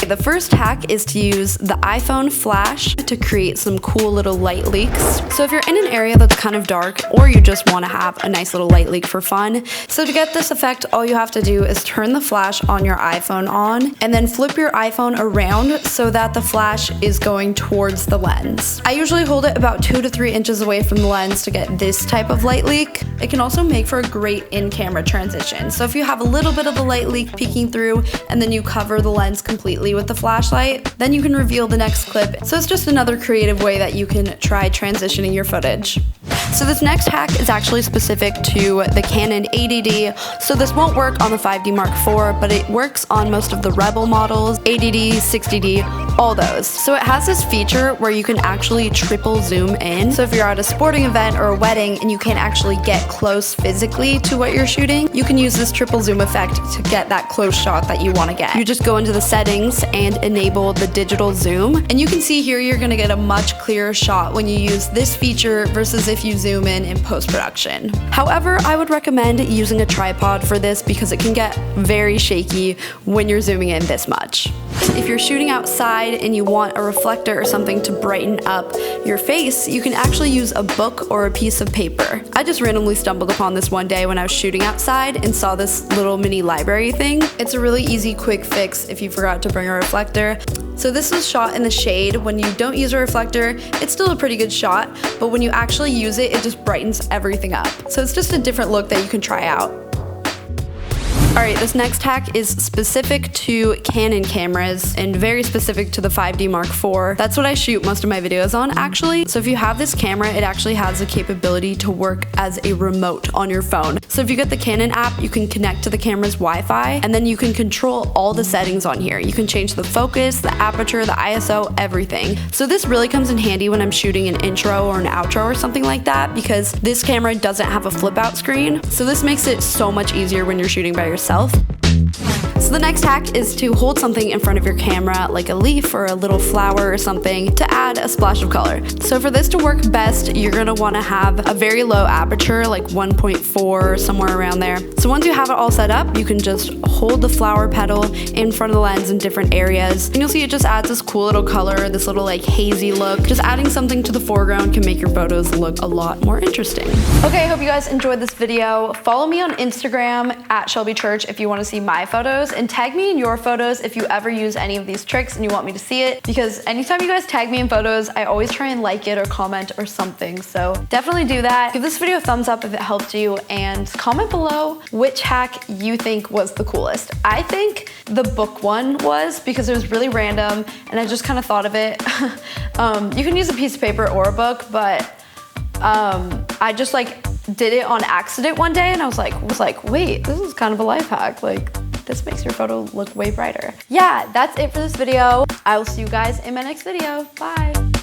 The first hack is to use the iPhone flash to create some cool little light leaks. So if you're in an area that's kind of dark, or you just want to have a nice little light leak for fun, so to get this effect, all you have to do is turn the flash on your iPhone on, and then flip your iPhone around so that the flash is going towards the lens. I usually hold it about 2 to 3 inches away from the lens to get this type of light leak. It can also make for a great in-camera transition. So if you have a little bit of the light leak peeking through, and then you cover the lens completely with the flashlight, then you can reveal the next clip. So it's just another creative way that you can try transitioning your footage. So this next hack is actually specific to the Canon 80D. So this won't work on the 5D Mark IV, but it works on most of the Rebel models, 80D, 60D, all those. So it has this feature where you can actually triple zoom in. So if you're at a sporting event or a wedding and you can't actually get close physically to what you're shooting, you can use this triple zoom effect to get that close shot that you want to get. You just go into the settings and enable the digital zoom, and you can see here you're going to get a much clearer shot when you use this feature versus if you zoom in post-production. However, I would recommend using a tripod for this because it can get very shaky when you're zooming in this much. If you're shooting outside and you want a reflector or something to brighten up your face, you can actually use a book or a piece of paper. I just randomly stumbled upon this one day when I was shooting outside and saw this little mini library thing. It's a really easy, quick fix if you forgot to bring a reflector. So this was shot in the shade. When you don't use a reflector, it's still a pretty good shot, but when you actually use it, it just brightens everything up. So it's just a different look that you can try out. Alright, this next hack is specific to Canon cameras and very specific to the 5D Mark IV. That's what I shoot most of my videos on, actually. So if you have this camera, it actually has the capability to work as a remote on your phone. So if you get the Canon app, you can connect to the camera's Wi-Fi, and then you can control all the settings on here. You can change the focus, the aperture, the ISO, everything. So this really comes in handy when I'm shooting an intro or an outro or something like that, because this camera doesn't have a flip out screen. So this makes it so much easier when you're shooting by yourself. So the next hack is to hold something in front of your camera, like a leaf or a little flower or something, to add a splash of color. So for this to work best, you're gonna wanna have a very low aperture, like 1.4, somewhere around there. So once you have it all set up, you can just hold the flower petal in front of the lens in different areas, and you'll see it just adds this cool little color, this little like hazy look. Just adding something to the foreground can make your photos look a lot more interesting. Okay, I hope you guys enjoyed this video. Follow me on Instagram at Shelby Church if you wanna see my photos, and tag me in your photos if you ever use any of these tricks and you want me to see it, because anytime you guys tag me in photos, I always try and like it or comment or something. So definitely do that. Give this video a thumbs up if it helped you, and comment below which hack you think was the coolest. I think the book one was, because it was really random and I just kind of thought of it. You can use a piece of paper or a book, but I just like did it on accident one day and I was like, wait, this is kind of a life hack. Like, this makes your photo look way brighter. Yeah, that's it for this video. I will see you guys in my next video. Bye.